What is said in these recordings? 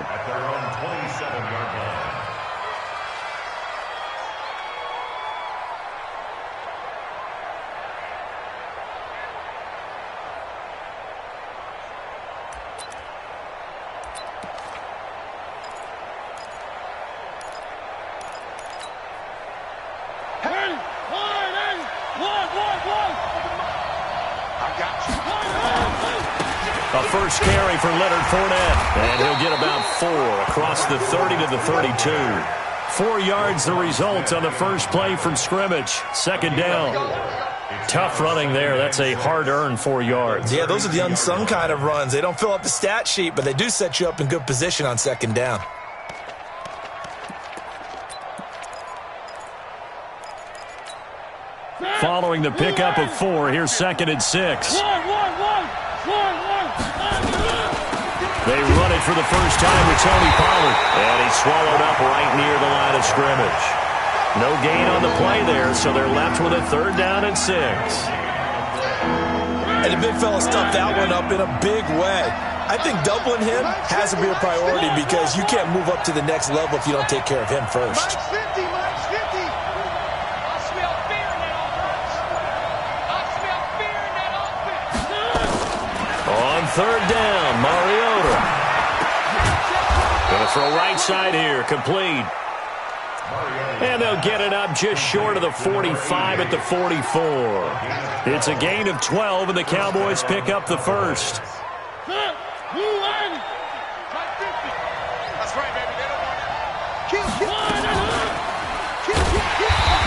At their own 27-yard line. A first carry for Leonard Fournette, and he'll get about 4 across the 30 to the 32. 4 yards the result on the first play from scrimmage. Second down. Tough running there. That's a hard-earned 4 yards. Yeah, those are the unsung kind of runs. They don't fill up the stat sheet, but they do set you up in good position on second down. Following the pickup of 4, here's 2nd and 6. They run it for the first time with Tony Pollard. And he's swallowed up right near the line of scrimmage. No gain on the play there, so they're left with a 3rd down and 6. And the big fella stuffed that one up in a big way. I think doubling him has to be a priority because you can't move up to the next level if you don't take care of him first. On 3rd down, Mariota. Going to throw right side here, complete. And they'll get it up just short of the 45 at the 44. It's a gain of 12, and the Cowboys pick up the first.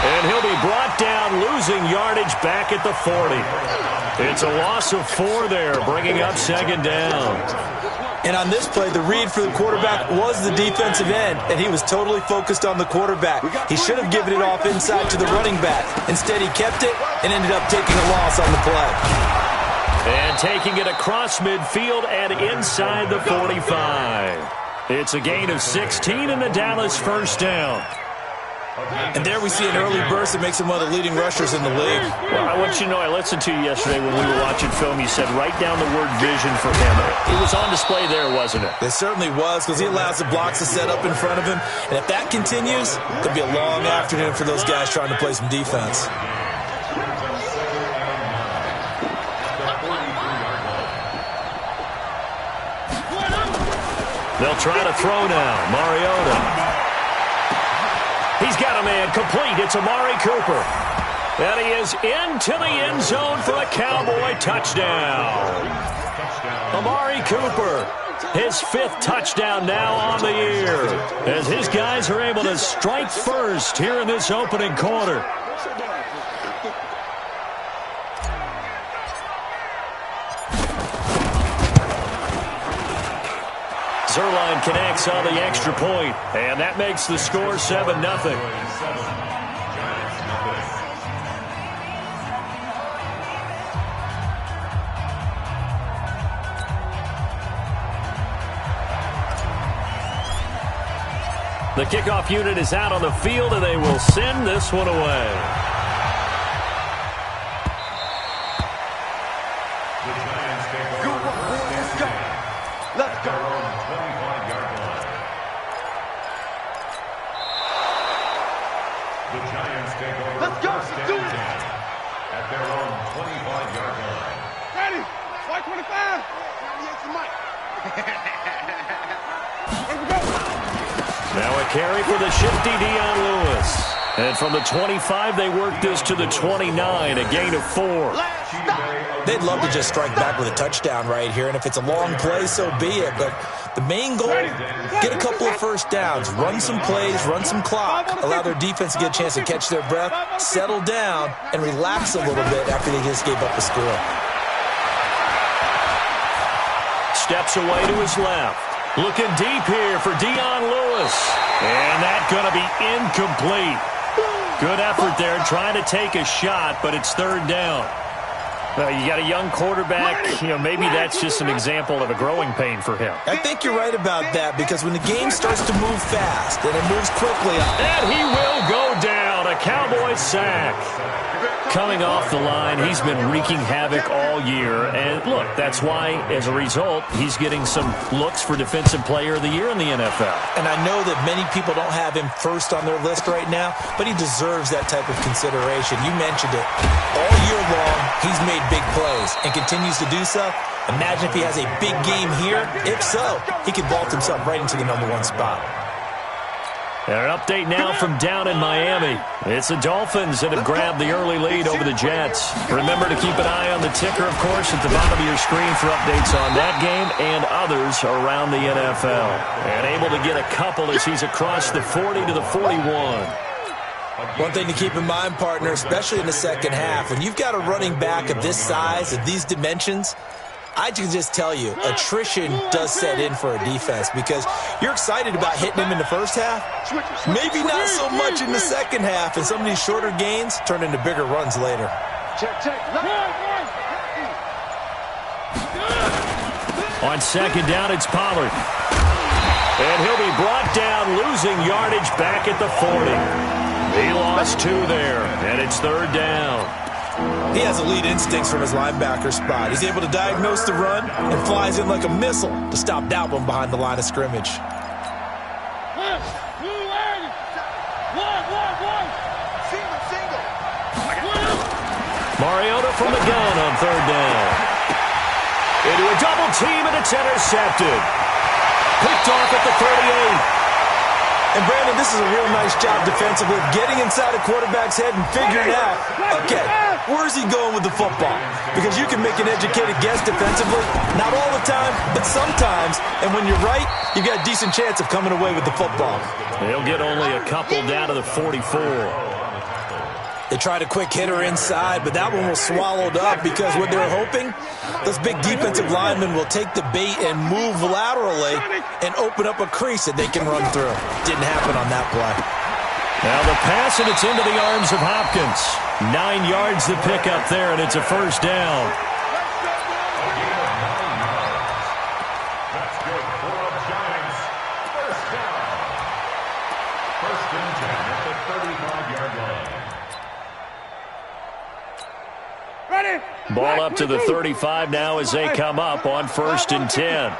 And he'll be brought down, losing yardage back at the 40. It's a loss of 4 there, bringing up 2nd down. And on this play, the read for the quarterback was the defensive end, and he was totally focused on the quarterback. He should have given it off inside to the running back. Instead, he kept it and ended up taking a loss on the play. And taking it across midfield and inside the 45. It's a gain of 16 and the Dallas first down. And there we see an early burst that makes him one of the leading rushers in the league. Well, I want you to know, I listened to you yesterday when we were watching film. You said write down the word vision for him. It was on display there, wasn't it? It certainly was, because he allows the blocks to set up in front of him. And if that continues, it could be a long afternoon for those guys trying to play some defense. They'll try to throw now. Mariota. He's got a man complete. It's Amari Cooper. And he is into the end zone for a Cowboy touchdown. Amari Cooper, his 5th touchdown now on the year, as his guys are able to strike first here in this opening quarter. Zerline connects on the extra point, and that makes the score 7-0. The kickoff unit is out on the field, and they will send this one away. Let's go. 25-yard line. The Giants take over. Let's go. Let's do it. At their own 25-yard line. Ready. White 25. Now a carry for the shifty Dion Lewis. And from the 25, they work this to the 29, a gain of 4. They'd love to just strike back with a touchdown right here, and if it's a long play, so be it. But the main goal, get a couple of first downs, run some plays, run some clock, allow their defense to get a chance to catch their breath, settle down, and relax a little bit after they just gave up a score. Steps away to his left. Looking deep here for Dion Lewis. And that's going to be incomplete. Good effort there trying to take a shot, but it's third down. Well, you got a young quarterback. Maybe that's just an example of a growing pain for him. I think you're right about that because when the game starts to move fast and it moves quickly. And he will go down. A Cowboy sack. Coming off the line, he's been wreaking havoc all year. And look, that's why, as a result, he's getting some looks for Defensive Player of the Year in the NFL. And I know that many people don't have him first on their list right now, but he deserves that type of consideration. You mentioned it. All year long, he's made big plays and continues to do so. Imagine if he has a big game here. If so, he could vault himself right into the #1 spot. An update now from down in Miami. It's the Dolphins that have grabbed the early lead over the Jets. Remember to keep an eye on the ticker, of course, at the bottom of your screen for updates on that game and others around the NFL. And able to get a couple as he's across the 40 to the 41. One thing to keep in mind, partner, especially in the second half, when you've got a running back of this size, of these dimensions, I can just tell you, attrition does set in for a defense because you're excited about hitting him in the first half. Maybe not so much in the second half, and some of these shorter gains turn into bigger runs later. On second down, it's Pollard. And he'll be brought down, losing yardage back at the 40. He lost 2 there, and it's third down. He has elite instincts from his linebacker spot. He's able to diagnose the run and flies in like a missile to stop that one behind the line of scrimmage. Mariota from the gun on third down. Into a double team, and it's intercepted. Picked off at the 38. And, Brandon, this is a real nice job defensively, getting inside a quarterback's head and figuring out, okay, where's he going with the football? Because you can make an educated guess defensively, not all the time, but sometimes. And when you're right, you've got a decent chance of coming away with the football. He'll get only a couple down to the 44. They tried a quick hitter inside, but that one was swallowed up because what they're hoping, those big defensive linemen will take the bait and move laterally and open up a crease that they can run through. Didn't happen on that play. Now the pass, and it's into the arms of Hopkins. 9 yards to pick up there, and it's a first down. That's good for the Giants. First down. First and 10 at the 35-yard line. Ball up to the 35 now as they come up on first and 10.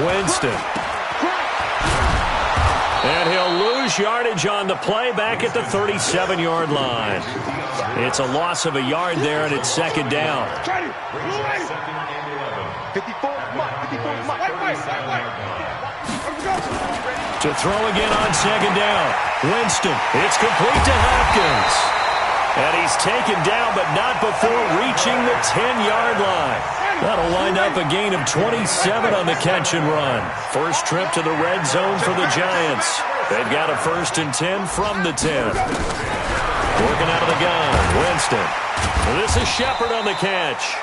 Winston. And he'll lose yardage on the play back at the 37-yard line. It's a loss of a yard there, and it's second down. To throw again on second down. Winston. It's complete to Hopkins. And he's taken down, but not before reaching the 10-yard line. That'll wind up a gain of 27 on the catch and run. First trip to the red zone for the Giants. They've got a first and 10 from the 10. Working out of the gun, Winston. This is Shepard on the catch.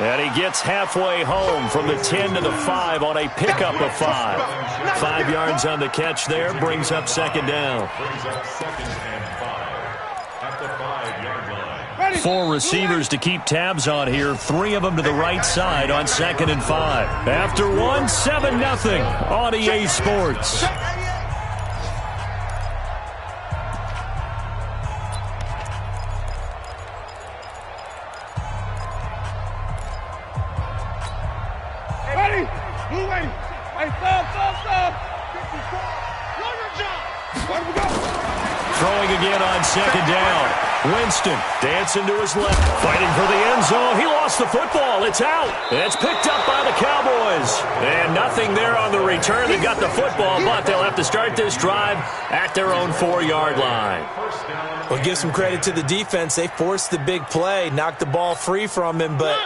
And he gets halfway home from the 10 to the 5 on a pickup of 5. 5 yards on the catch there, brings up second down. 4 receivers to keep tabs on here. 3 of them to the right side on second and 5. After one, 7-0 on EA Sports. Ready? Blue ready. Hey, stop. Run your job. Let him go. Throwing again on second down. Winston dancing to his left. Fighting for the end zone. He lost the football. It's out. It's picked up by the Cowboys. And nothing there on the return. They got the football, but they'll have to start this drive at their own 4-yard line. Well, give some credit to the defense. They forced the big play, knocked the ball free from him, but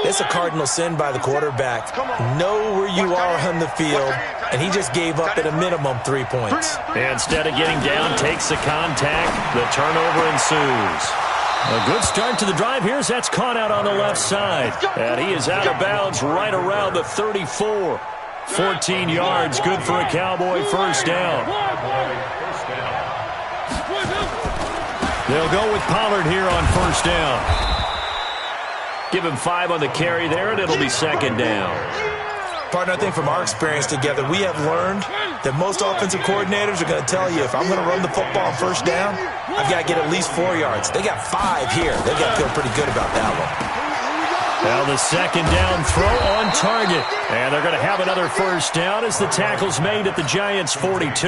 it's a cardinal sin by the quarterback. Know where you are on the field, and he just gave up at a minimum 3 points. Instead of getting down, takes the contact. The turnover ensues. A good start to the drive here as that's caught out on the left side. And he is out of bounds right around the 34. 14 yards, good for a Cowboy first down. They'll go with Pollard here on first down. Give him 5 on the carry there, and it'll be second down. Partner, I think from our experience together, we have learned that most offensive coordinators are going to tell you, if I'm going to run the football on first down, I've got to get at least 4 yards. They got 5 here. They've got to feel pretty good about that one. Now the second down throw on target. And they're going to have another first down as the tackle's made at the Giants' 42.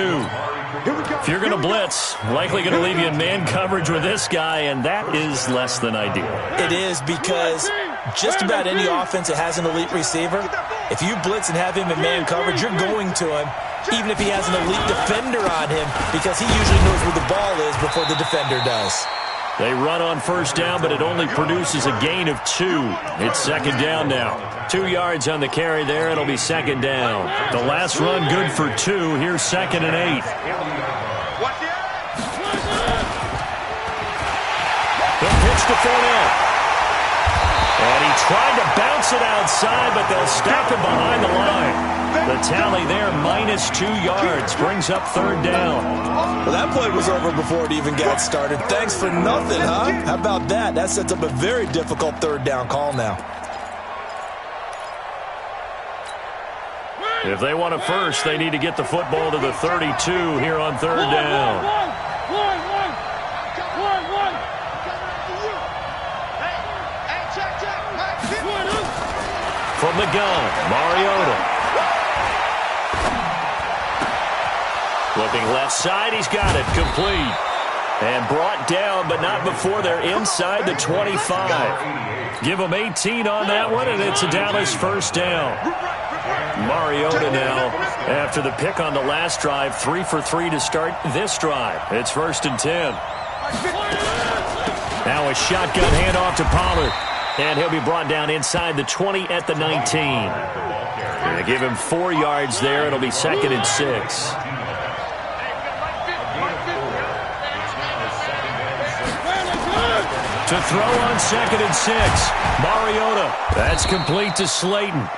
If you're going to blitz, likely going to leave you in man coverage with this guy, and that is less than ideal. It is, because just about any offense that has an elite receiver, if you blitz and have him in man coverage, you're going to him, even if he has an elite defender on him, because he usually knows where the ball is before the defender does. They run on first down, but it only produces a gain of 2. It's second down now. 2 yards on the carry there. It'll be second down. The last run good for 2. Here's second and 8. The pitch to Fournette. And he tried to bounce it outside, but they'll stop him behind the line. The tally there, minus 2 yards, brings up third down. Well, that play was over before it even got started. Thanks for nothing, huh? How about that? That sets up a very difficult third down call now. If they want a first, they need to get the football to the 32 here on third down. From the gun, Mariota. Looking left side, he's got it, complete. And brought down, but not before they're inside the 25. Give them 18 on that one, and it's a Dallas first down. Mariota now, after the pick on the last drive, 3 for 3 to start this drive. It's first and 10. Now a shotgun handoff to Pollard. And he'll be brought down inside the 20 at the 19. They give him 4 yards there. It'll be second and 6. To throw on second and 6. Mariota. That's complete to Slayton.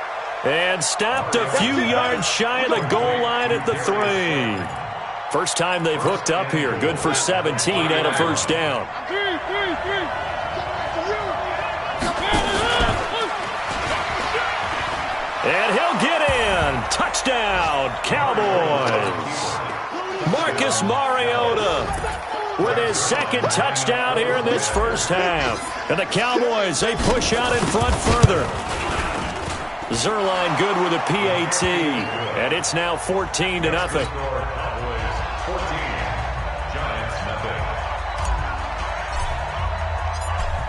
And stopped a few yards shy of the goal line at the 3. First time they've hooked up here. Good for 17 and a first down. And he'll get in. Touchdown, Cowboys. Marcus Mariota with his second touchdown here in this first half. And the Cowboys, they push out in front further. Zerline good with a PAT. And it's now 14-0.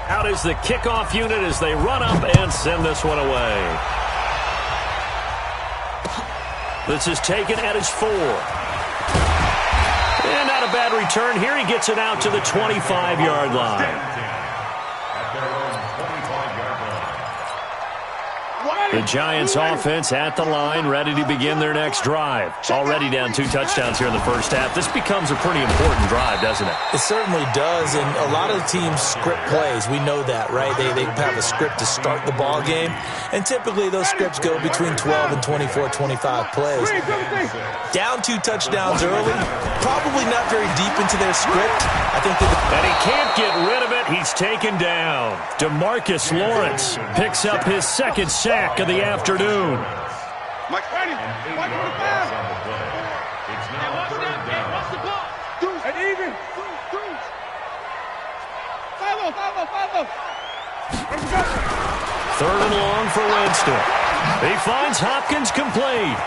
Out is the kickoff unit as they run up and send this one away. This is taken at his 4. And not a bad return here. He gets it out to the 25-yard line. The Giants offense at the line, ready to begin their next drive. Already down 2 touchdowns here in the first half. This becomes a pretty important drive, doesn't it? It certainly does, and a lot of the teams script plays. We know that, right? They have a script to start the ball game, and typically those scripts go between 12 and 24, 25 plays. Down 2 touchdowns early, probably not very deep into their script. I think and he can't get rid of it. He's taken down. DeMarcus Lawrence picks up his second sack of the afternoon. Mike, ready. Mike, it's now third down. And even. 5-0. Third and long for Winston. He finds Hopkins complete.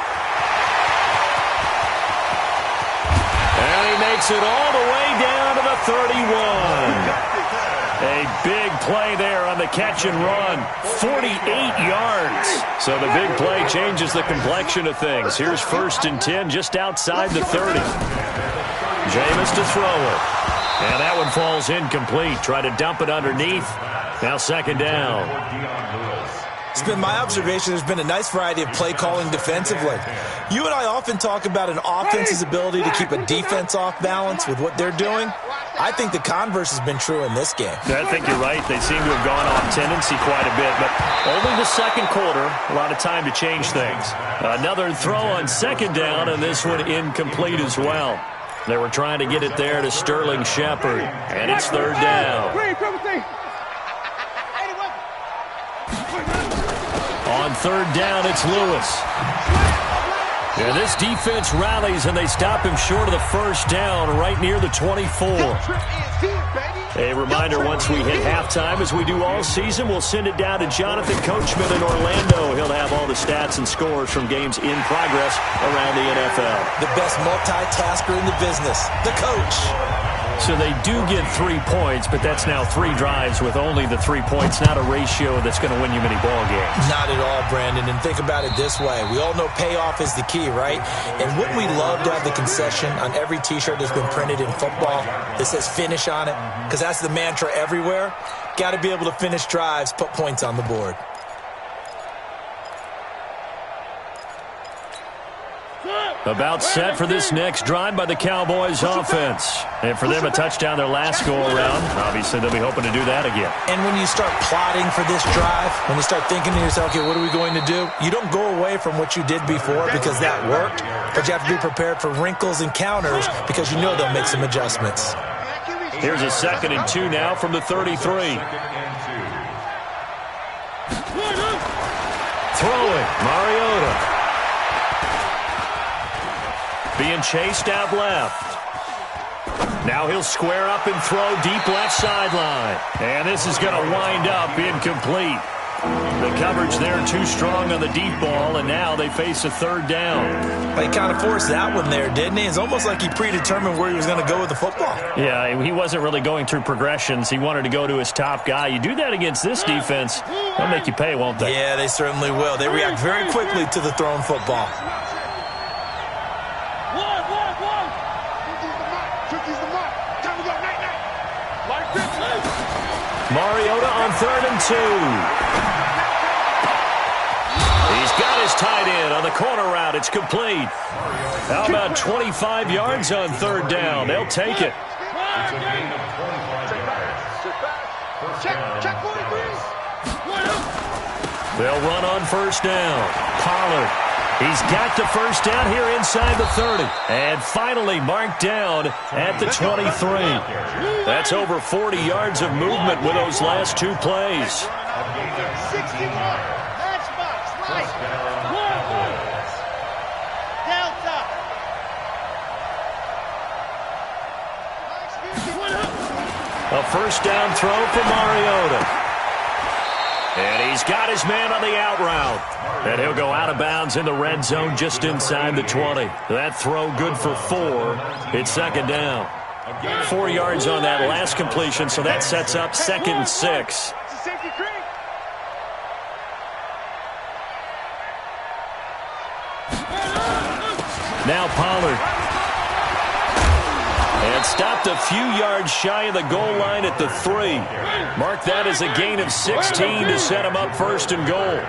And he makes it all the way down to the 31. A big play there on the catch and run. 48 yards. So the big play changes the complexion of things. Here's first and 10 just outside the 30. Jameis to throw it. And that one falls incomplete. Try to dump it underneath. Now second down. It's been my observation there's been a nice variety of play calling defensively. You and I often talk about an offense's ability to keep a defense off balance with what they're doing. I think the converse has been true in this game. I think you're right. They seem to have gone off tendency quite a bit, but only the second quarter, a lot of time to change things. Another throw on second down, and this one incomplete as well. They were trying to get it there to Sterling Shepard, and it's third down. On third down, it's Lewis. Yeah, this defense rallies, and they stop him short of the first down right near the 24. A reminder, once we hit halftime, as we do all season, we'll send it down to Jonathan Coachman in Orlando. He'll have all the stats and scores from games in progress around the NFL. The best multitasker in the business, the coach. So they do get 3 points, but that's now 3 drives with only the 3 points, not a ratio that's going to win you many ball games. Not at all, Brandon. And think about it this way. We all know payoff is the key, right? And wouldn't we love to have the concession on every T-shirt that's been printed in football that says finish on it? Because that's the mantra everywhere. Got to be able to finish drives, put points on the board. About set for this next drive by the Cowboys offense. And for them, a touchdown their last go-around. Obviously, they'll be hoping to do that again. And when you start plotting for this drive, when you start thinking to yourself, okay, what are we going to do? You don't go away from what you did before because that worked, but you have to be prepared for wrinkles and counters because you know they'll make some adjustments. Here's a 2nd and 2 now from the 33. Throwing, Mariota. Being chased out left. Now he'll square up and throw deep left sideline. And this is going to wind up incomplete. The coverage there too strong on the deep ball, and now they face a third down. He kind of forced that one there, didn't he? It's almost like he predetermined where he was going to go with the football. Yeah, he wasn't really going through progressions. He wanted to go to his top guy. You do that against this defense, they'll make you pay, won't they? Yeah, they certainly will. They react very quickly to the thrown football. Mariota on 3rd and 2. He's got his tight end on the corner route. It's complete. How about 25 yards on 3rd down? They'll take it. They'll run on 1st down. Pollard. He's got the 1st down here inside the 30. And finally marked down at the 23. That's over 40 yards of movement with those last 2 plays. 61. Matchbox. Right. Delta. A 1st down throw for Mariota. And he's got his man on the out route. And he'll go out of bounds in the red zone just inside the 20. That throw good for 4. It's 2nd down. 4 yards on that last completion, so that sets up 2nd and 6. Now Pollard. And stopped a few yards shy of the goal line at the 3. Mark that as a gain of 16 to set him up 1st and goal.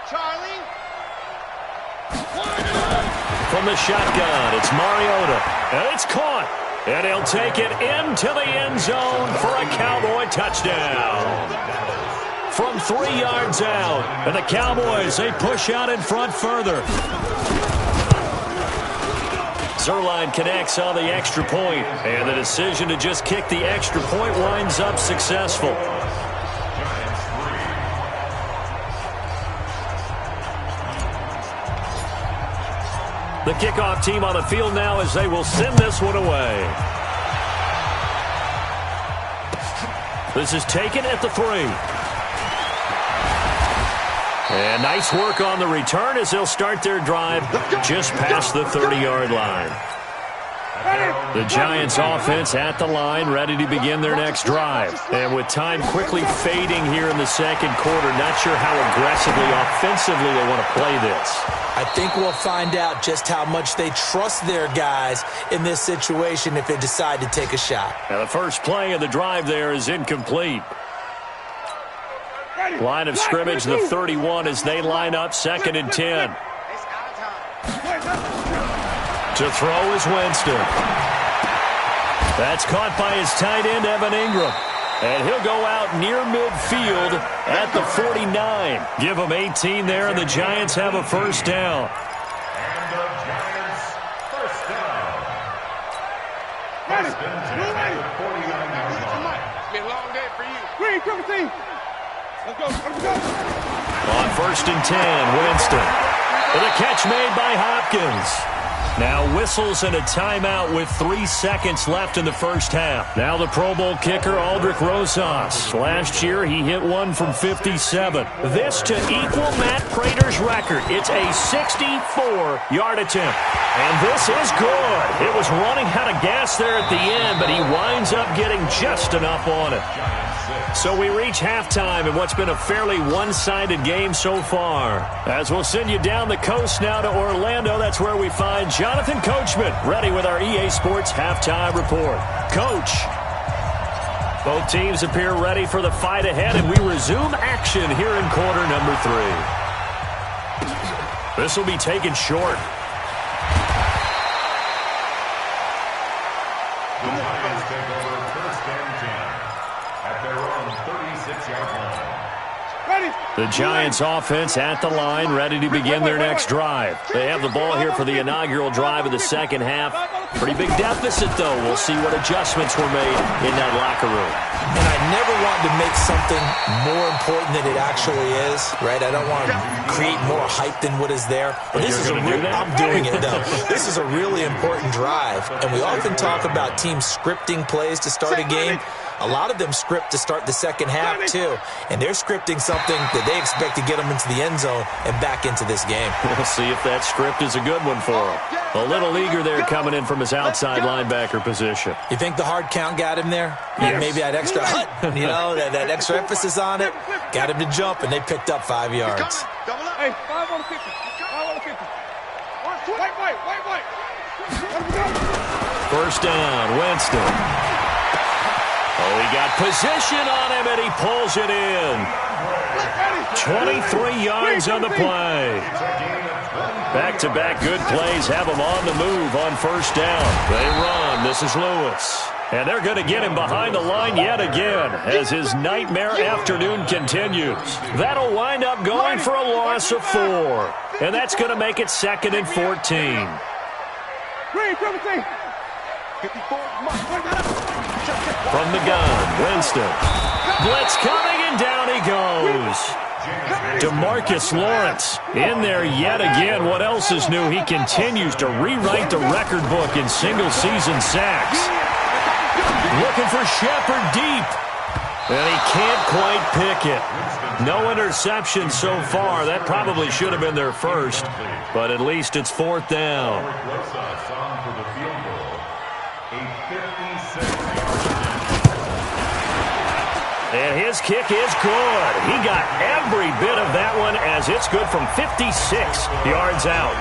Charlie. From the shotgun, it's Mariota. And it's caught. And he'll take it into the end zone for a Cowboy touchdown. From 3 yards out. And the Cowboys, they push out in front further. Zerline connects on the extra point, and the decision to just kick the extra point winds up successful. The kickoff team on the field now as they will send this one away. This is taken at the 3. And nice work on the return as they'll start their drive just past the 30-yard line. The Giants offense at the line, ready to begin their next drive. And with time quickly fading here in the second quarter, not sure how aggressively, offensively they want to play this. I think we'll find out just how much they trust their guys in this situation if they decide to take a shot. Now the first play of the drive there is incomplete. Line of scrimmage, the 31 as they line up 2nd and 10. To throw is Winston. That's caught by his tight end, Evan Ingram. And he'll go out near midfield at the 49. Give him 18 there, and the Giants have a first down. And the Giants first down. First and 10 at the 49-yard line. It's been a long day for you. Green, come team. Let's go. Let's go. On first and 10, Winston. And a catch made by Hopkins. Now whistles and a timeout with 3 seconds left in the first half. Now the Pro Bowl kicker, Aldrich Rosas. Last year, he hit one from 57. This to equal Matt Prater's record. It's a 64-yard attempt. And this is good. It was running out of gas there at the end, but he winds up getting just enough on it. So we reach halftime in what's been a fairly one-sided game so far. As we'll send you down the coast now to Orlando, that's where we find Jonathan Coachman, ready with our EA Sports Halftime Report. Coach, both teams appear ready for the fight ahead, and we resume action here in quarter number 3. This will be taken short. The Giants take over first and 10 at their own 36-yard line. The Giants offense at the line, ready to begin their next drive. They have the ball here for the inaugural drive of the second half. Pretty big deficit, though. We'll see what adjustments were made in that locker room. And I never want to make something more important than it actually is, right? I don't want to create more hype than what is there. But this is I'm doing it, though. This is a really important drive. And we often talk about teams scripting plays to start a game. A lot of them script to start the second half, too. And they're scripting something that they expect to get them into the end zone and back into this game. We'll see if that script is a good one for him. A little eager there coming in from his outside linebacker position. You think the hard count got him there? Yes. Maybe that extra that extra emphasis on it got him to jump, and they picked up 5 yards. Hey, 5 on the 50. 5 on the 50. Wait. First down, Winston. Oh, he got position on him, and he pulls it in. 23 yards on the play. Back-to-back good plays have him on the move on first down. They run. This is Lewis. And they're going to get him behind the line yet again as his nightmare afternoon continues. That'll wind up going for a loss of 4. And that's going to make it 2nd and 14. From the gun, Winston. Blitz coming, and down he goes. DeMarcus Lawrence in there yet again. What else is new? He continues to rewrite the record book in single-season sacks. Looking for Shepard deep. And he can't quite pick it. No interception so far. That probably should have been their first. But at least it's 4th down. And his kick is good. He got every bit of that one as it's good from 56 yards out.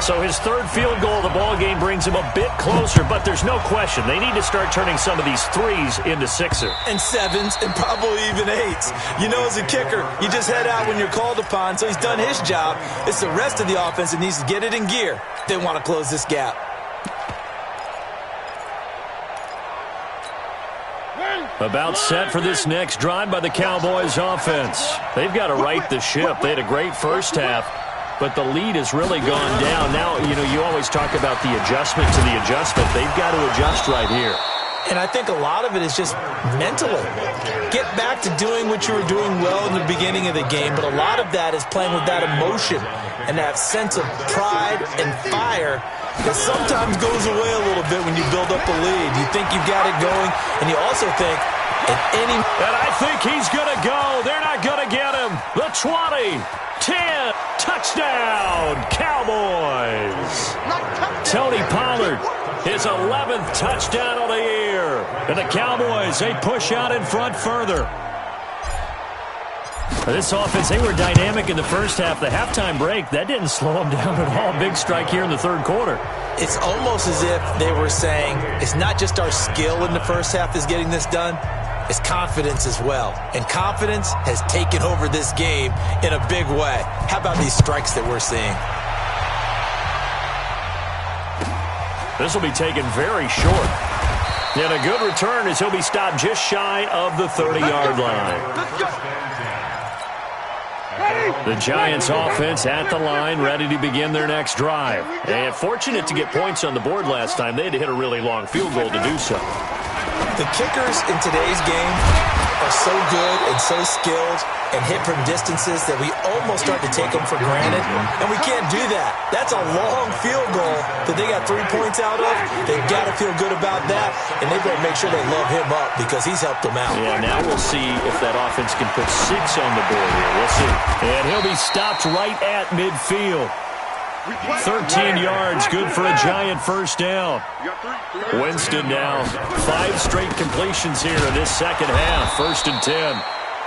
So his 3rd field goal of the ball game brings him a bit closer, but there's no question they need to start turning some of these 3s into 6er. And 7s and probably even 8s. You know, as a kicker, you just head out when you're called upon, so he's done his job. It's the rest of the offense that needs to get it in gear. They want to close this gap. About set for this next drive by the Cowboys offense. They've got to right the ship. They had a great first half, but the lead has really gone down. Now, you always talk about the adjustment to the adjustment. They've got to adjust right here. And I think a lot of it is just mentally. Get back to doing what you were doing well in the beginning of the game, but a lot of that is playing with that emotion and that sense of pride and fire that sometimes goes away a little bit when you build up a lead. You think you've got it going, and you also think at any... And I think he's going to go. They're not going to get him. The 20, 10, touchdown, Cowboys. Tony Pollard, his 11th touchdown of the year. And the Cowboys, they push out in front further. This offense, they were dynamic in the first half. The halftime break, that didn't slow them down at all. Big strike here in the 3rd quarter. It's almost as if they were saying, it's not just our skill in the first half that's getting this done, it's confidence as well. And confidence has taken over this game in a big way. How about these strikes that we're seeing? This will be taken very short. And a good return as he'll be stopped just shy of the 30-yard line. The Giants offense at the line, ready to begin their next drive. And fortunate to get points on the board last time. They had to hit a really long field goal to do so. The kickers in today's game are so good and so skilled and hit from distances that we almost start to take them for granted, and we can't do that. That's a long field goal that they got 3 points out of. They've got to feel good about that, and they've got to make sure they love him up because he's helped them out. Yeah, now we'll see if that offense can put 6 on the board here. We'll see. And he'll be stopped right at midfield. 13 yards, good for a Giant first down. Winston now, 5 straight completions here in this second half, 1st and 10.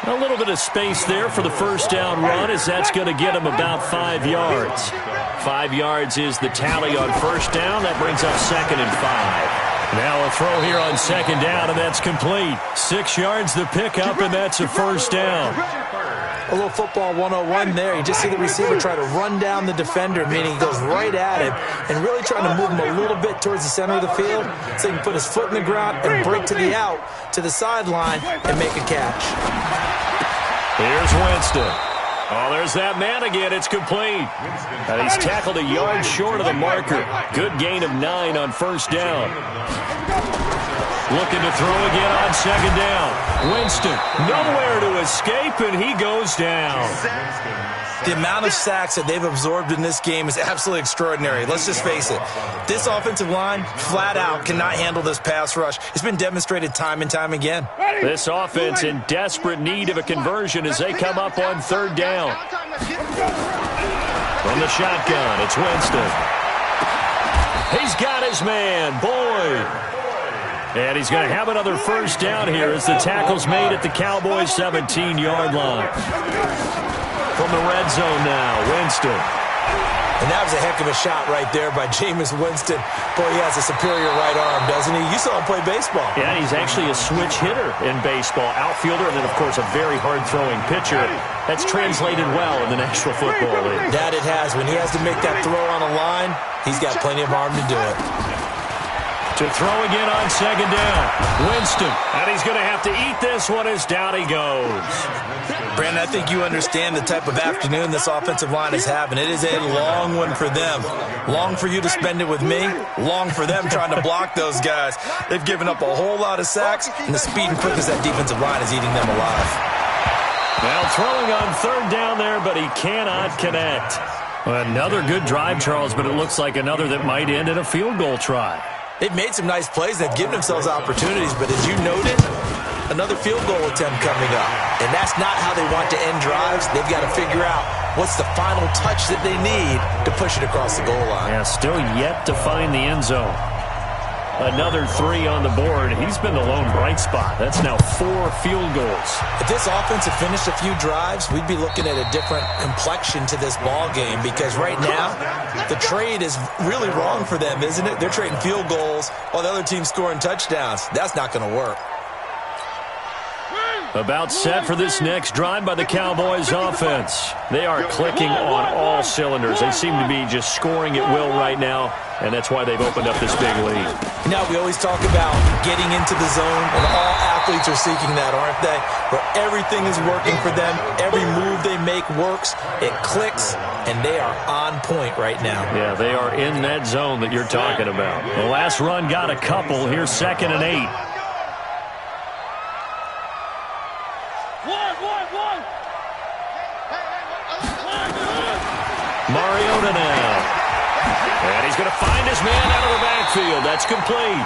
A little bit of space there for the first down run as that's going to get him about 5 yards. 5 yards is the tally on first down. That brings up 2nd and 5. Now a throw here on 2nd down, and that's complete. 6 yards the pickup, and that's a first down. A little football 101 there. You just see the receiver try to run down the defender, meaning he goes right at him and really trying to move him a little bit towards the center of the field so he can put his foot in the ground and break to the out, to the sideline, and make a catch. Here's Winston. Oh, there's that man again. It's complete. And he's tackled a yard short of the marker. Good gain of 9 on first down. Looking to throw again on 2nd down. Winston, nowhere to escape, and he goes down. The amount of sacks that they've absorbed in this game is absolutely extraordinary. Let's just face it. This offensive line, flat out, cannot handle this pass rush. It's been demonstrated time and time again. This offense in desperate need of a conversion as they come up on 3rd down. From the shotgun, it's Winston. He's got his man, Boyd. And he's going to have another first down here as the tackle's made at the Cowboys' 17-yard line. From the red zone now, Winston. And that was a heck of a shot right there by Jameis Winston. Boy, he has a superior right arm, doesn't he? You saw him play baseball. Yeah, he's actually a switch hitter in baseball. Outfielder, and then, of course, a very hard-throwing pitcher. That's translated well in the National Football League. That it has. When he has to make that throw on a line, he's got plenty of arm to do it. To throw again on 2nd down. Winston. And he's going to have to eat this one as down he goes. Brandon, I think you understand the type of afternoon this offensive line is having. It is a long one for them. Long for you to spend it with me. Long for them trying to block those guys. They've given up a whole lot of sacks, and the speed and quickness of that defensive line is eating them alive. Now throwing on 3rd down there, but he cannot connect. Another good drive, Charles, but it looks like another that might end in a field goal try. They've made some nice plays. They've given themselves opportunities, but as you noted, another field goal attempt coming up. And that's not how they want to end drives. They've got to figure out what's the final touch that they need to push it across the goal line. Yeah, still yet to find the end zone. Another 3 on the board. He's been the lone bright spot. That's now 4 field goals. If this offense had finished a few drives, we'd be looking at a different complexion to this ball game because right now, the trade is really wrong for them, isn't it? They're trading field goals while the other team's scoring touchdowns. That's not going to work. About set for this next drive by the Cowboys offense. They are clicking on all cylinders. They seem to be just scoring at will right now, and that's why they've opened up this big lead. Now, we always talk about getting into the zone, and all athletes are seeking that, aren't they? Where everything is working for them, every move they make works, it clicks, and they are on point right now. Yeah, they are in that zone that you're talking about. The last run got a couple. Here's 2nd and 8. Mariota now. And he's going to find his man out of the backfield. That's complete.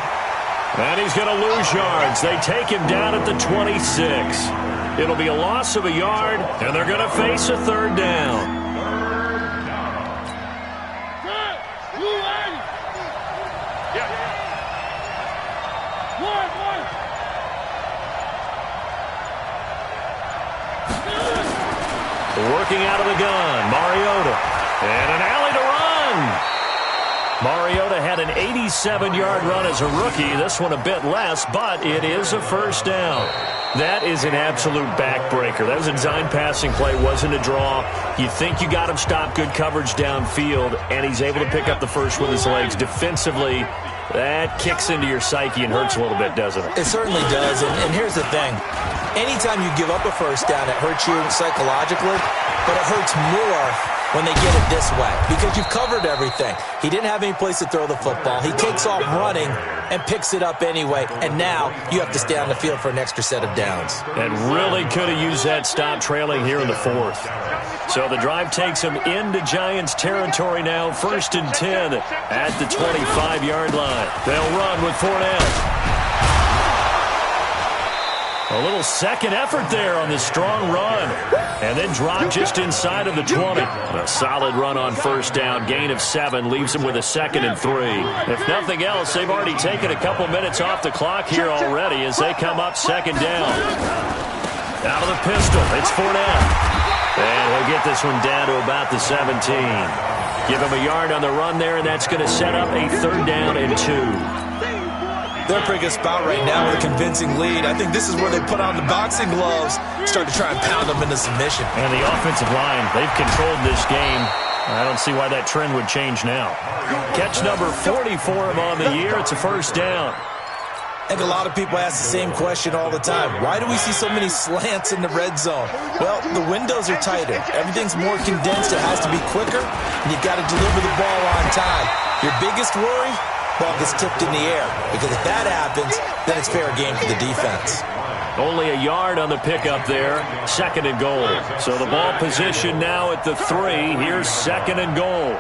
And he's going to lose yards. They take him down at the 26. It'll be a loss of a yard, and they're going to face a 3rd down. Working out of the gun, Mariota. And an alley to run. Mariota had an 87-yard run as a rookie. This one a bit less, but it is a first down. That is an absolute backbreaker. That was a design passing play, wasn't a draw. You think you got him stopped, good coverage downfield, and he's able to pick up the first with his legs. Defensively, That kicks into your psyche and hurts a little bit, doesn't it? It certainly does, and here's the thing. Anytime you give up a first down, it hurts you psychologically, but it hurts more when they get it this way because you've covered everything. He didn't have any place to throw the football. He takes off running and picks it up anyway, and now you have to stay on the field for an extra set of downs. And really could have used that stop trailing here in the fourth. So the drive takes him into Giants territory now, 1st and 10 at the 25-yard line. They'll run with Fournette. A little second effort there on the strong run. And then drop just inside of the 20. A solid run on first down. Gain of 7 leaves him with a 2nd and 3. If nothing else, they've already taken a couple minutes off the clock here already as they come up 2nd down. Out of the pistol, it's Fournette. And he'll get this one down to about the 17. Give him a yard on the run there, and that's going to set up a 3rd down and 2. They're in a pretty good spot right now with a convincing lead. I think this is where they put on the boxing gloves, start to try and pound them into submission. And the offensive line, they've controlled this game. I don't see why that trend would change now. Catch number 40 for him on the year. It's a 1st down. I think a lot of people ask the same question all the time. Why do we see so many slants in the red zone? Well, the windows are tighter. Everything's more condensed. It has to be quicker, and you've got to deliver the ball on time. Your biggest worry? Ball gets tipped in the air, because if that happens, then it's fair game for the defense. Only a yard on the pickup there. 2nd and goal. So the ball position now at the 3. Here's 2nd and goal.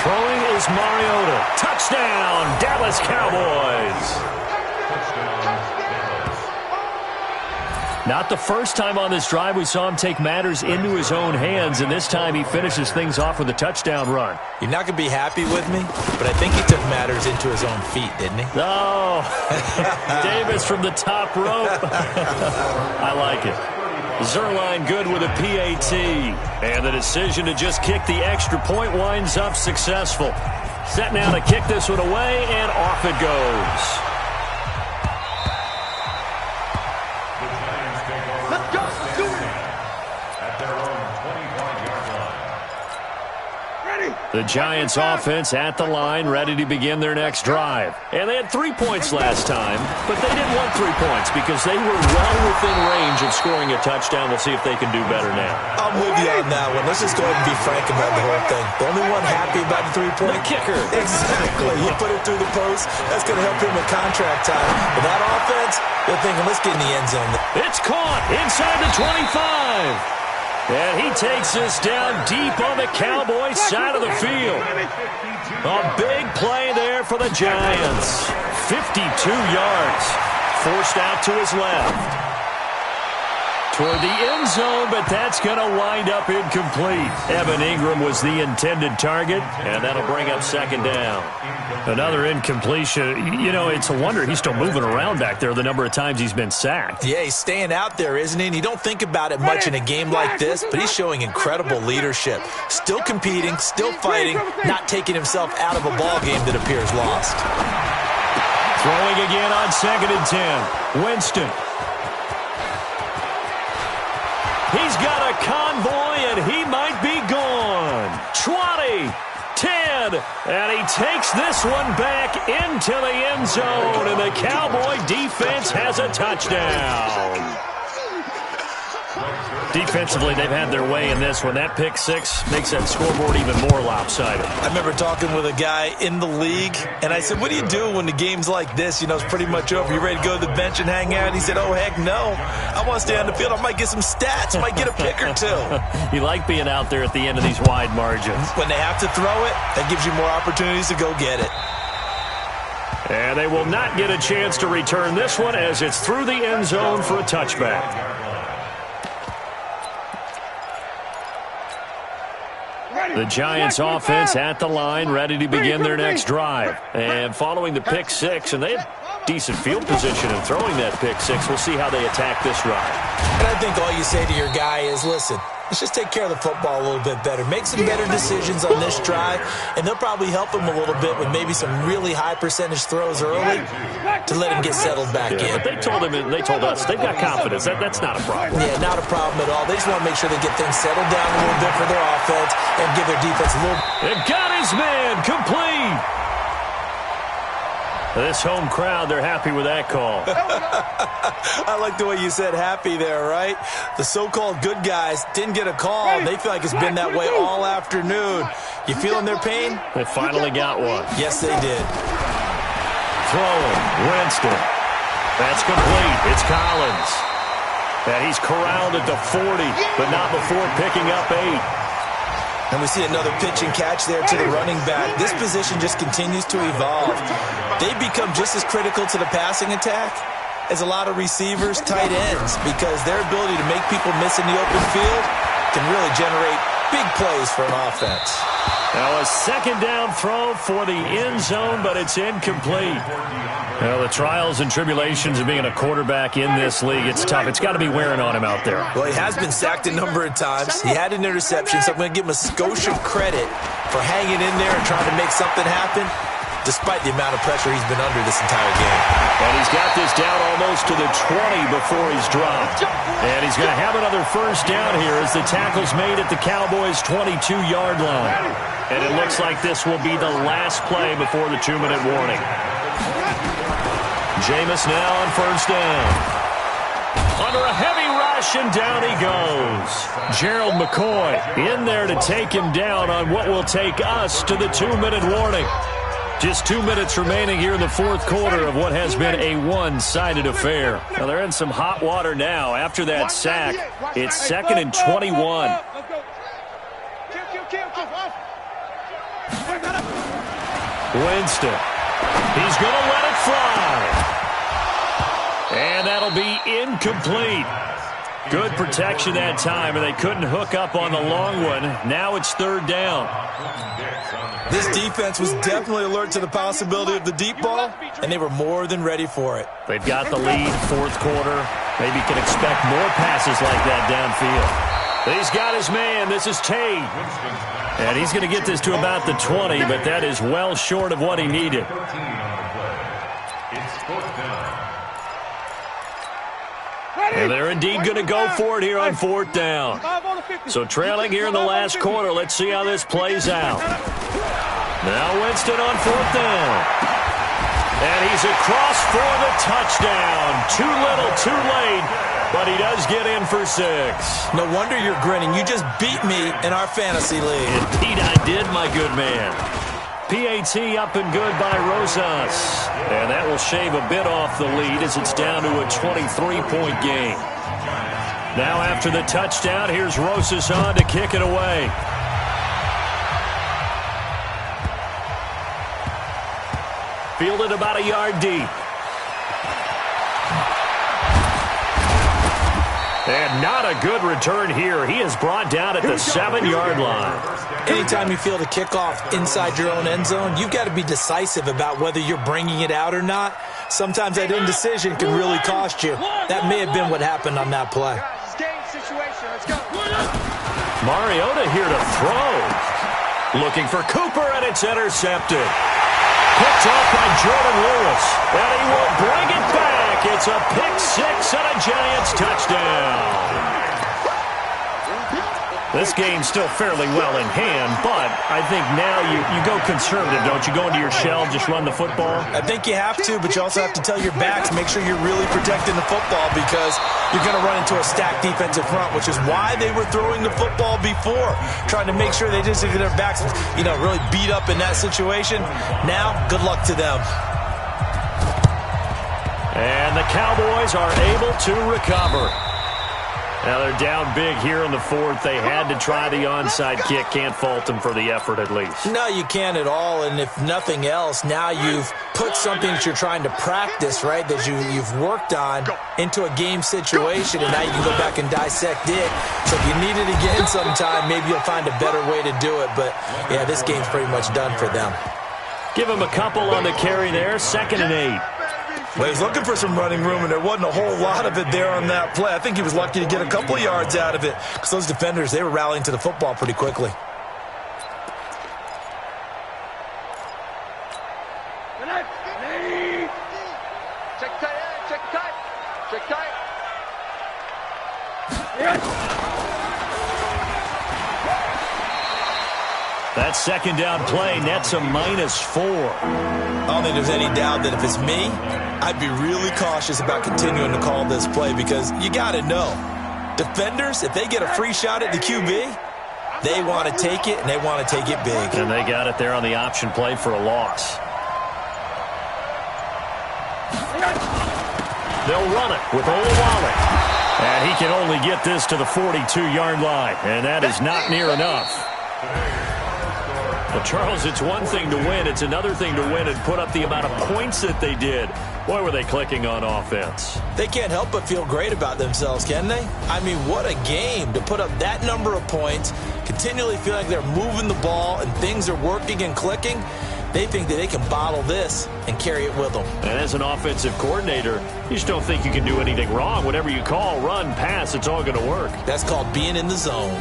Throwing is Mariota. Touchdown, Dallas Cowboys. Not the first time on this drive we saw him take matters into his own hands, and this time he finishes things off with a touchdown run. You're not going to be happy with me, but I think he took matters into his own feet, didn't he? Oh, Davis from the top rope. I like it. Zerline good with a PAT, and the decision to just kick the extra point winds up successful. Set now to kick this one away, and off it goes. The Giants offense at the line, ready to begin their next drive. And they had 3 points last time, but they didn't want 3 points because they were well within range of scoring a touchdown. We'll see if they can do better now. I'm with you on that one. Let's just go ahead and be frank about the whole thing. The only one happy about the 3-point? The kicker. Exactly. He put it through the post. That's going to help him with contract time. But that offense, they're thinking, let's get in the end zone. It's caught inside the 25. And he takes this down deep on the Cowboys side of the field. A big play there for the Giants. 52 yards. Forced out to his left. Toward the end zone, but that's going to wind up incomplete. Evan Ingram was the intended target, and that'll bring up 2nd down. Another incompletion. You know, it's a wonder he's still moving around back there the number of times he's been sacked. Yeah, he's staying out there, isn't he? And you don't think about it much in a game like this, but he's showing incredible leadership. Still competing, still fighting, not taking himself out of a ball game that appears lost. Throwing again on 2nd and 10. Winston. He's got a convoy, and he might be gone. 20, 10, and he takes this one back into the end zone, and the Cowboy defense has a touchdown. Defensively, they've had their way in this one. That pick 6 makes that scoreboard even more lopsided. I remember talking with a guy in the league, and I said, what do you do when the game's like this? You know, it's pretty much over. You ready to go to the bench and hang out? And he said, oh, heck no. I want to stay on the field. I might get some stats. I might get a pick or 2. You like being out there at the end of these wide margins. When they have to throw it, that gives you more opportunities to go get it. And they will not get a chance to return this one as it's through the end zone for a touchback. The Giants offense at the line, ready to begin their next drive. And following the pick 6, and they have decent field position in throwing that pick 6. We'll see how they attack this drive. And I think all you say to your guy is, listen, let's just take care of the football a little bit better. Make some better decisions on this drive, and they'll probably help him a little bit with maybe some really high percentage throws early to let him get settled back in. But they told him, and they told us, they've got confidence. That's not a problem. Yeah, not a problem at all. They just want to make sure they get things settled down a little bit for their offense and give their defense a little. It got his man complete. This home crowd, they're happy with that call. I like the way you said happy there, right? The so-called good guys didn't get a call. They feel like it's been that way all afternoon. You feeling their pain? They finally got one. Yes, they did. Throwing, Winston. That's complete. It's Collins. And he's corralled at the 40, but not before picking up 8. And we see another pitch and catch there to the running back. This position just continues to evolve. They become just as critical to the passing attack as a lot of receivers, tight ends, because their ability to make people miss in the open field can really generate big plays for an offense. Now a second down throw for the end zone, but it's incomplete. Well, the trials and tribulations of being a quarterback in this league, it's tough. It's got to be wearing on him out there. Well, he has been sacked a number of times. He had an interception, so I'm going to give him a skosh of credit for hanging in there and trying to make something happen, despite the amount of pressure he's been under this entire game. And he's got this down almost to the 20 before he's dropped. And he's going to have another first down here as the tackle's made at the Cowboys' 22-yard line. And it looks like this will be the last play before the 2-minute warning. Jameis now on first down. Under a heavy rush, and down he goes. Gerald McCoy in there to take him down on what will take us to the 2-minute warning. Just 2 minutes remaining here in the fourth quarter of what has been a one-sided affair. Now they're in some hot water now. After that sack, it's 2nd and 21. Winston. He's going to let it fly. And that'll be incomplete. Good protection that time, and they couldn't hook up on the long one. Now it's third down. This defense was definitely alert to the possibility of the deep ball, and they were more than ready for it. They've got the lead, fourth quarter. Maybe can expect more passes like that downfield. He's got his man. This is Tate. And he's going to get this to about the 20, but that is well short of what he needed. And they're indeed going to go for it here on fourth down. So trailing here in the last quarter. Let's see how this plays out. Now Winston on fourth down. And he's across for the touchdown. Too little, too late. But he does get in for 6. No wonder you're grinning. You just beat me in our fantasy league. Indeed I did, my good man. PAT up and good by Rosas. And that will shave a bit off the lead as it's down to a 23-point game. Now after the touchdown, here's Rosas on to kick it away. Fielded about a yard deep. And not a good return here. He is brought down at the 7-yard line. Anytime you field a kickoff inside your own end zone, you've got to be decisive about whether you're bringing it out or not. Sometimes that indecision can really cost you. That may have been what happened on that play. Mariota here to throw. Looking for Cooper, and it's intercepted. Picked off by Jordan Lewis. And he will bring it back. It's a pick-6 and a Giants touchdown. This game's still fairly well in hand, but I think now you go conservative, don't you? Go into your shell, just run the football? I think you have to, but you also have to tell your backs, make sure you're really protecting the football because you're going to run into a stacked defensive front, which is why they were throwing the football before, trying to make sure they just get their backs, really beat up in that situation. Now, good luck to them. And the Cowboys are able to recover. Now they're down big here in the fourth. They had to try the onside kick. Can't fault them for the effort at least. No, you can't at all. And if nothing else, now you've put something that you're trying to practice, right, that you've worked on into a game situation, and now you can go back and dissect it. So if you need it again sometime, maybe you'll find a better way to do it. But, yeah, this game's pretty much done for them. Give him a couple on the carry there. 2nd and 8. Well, he was looking for some running room, and there wasn't a whole lot of it there on that play. I think he was lucky to get a couple of yards out of it because those defenders, they were rallying to the football pretty quickly. Check tight. That second down play nets a -4. I don't think there's any doubt that if it's me, I'd be really cautious about continuing to call this play because you got to know, defenders, if they get a free shot at the QB, they want to take it, and they want to take it big. And they got it there on the option play for a loss. They'll run it with Olawale. And he can only get this to the 42-yard line, and that is not near enough. Well, Charles, it's one thing to win. It's another thing to win and put up the amount of points that they did. Boy, were they clicking on offense. They can't help but feel great about themselves, can they? I mean, what a game to put up that number of points, continually feel like they're moving the ball and things are working and clicking. They think that they can bottle this and carry it with them. And as an offensive coordinator, you just don't think you can do anything wrong. Whatever you call, run, pass, it's all going to work. That's called being in the zone.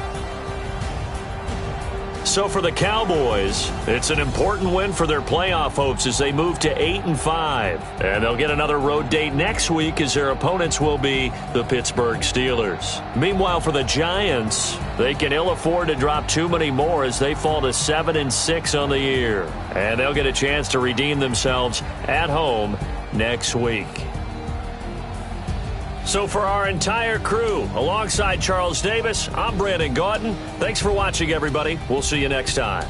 So for the Cowboys, it's an important win for their playoff hopes as they move to 8-5. And they'll get another road date next week as their opponents will be the Pittsburgh Steelers. Meanwhile, for the Giants, they can ill afford to drop too many more as they fall to 7-6 on the year. And they'll get a chance to redeem themselves at home next week. So for our entire crew, alongside Charles Davis, I'm Brandon Gaudin. Thanks for watching, everybody. We'll see you next time.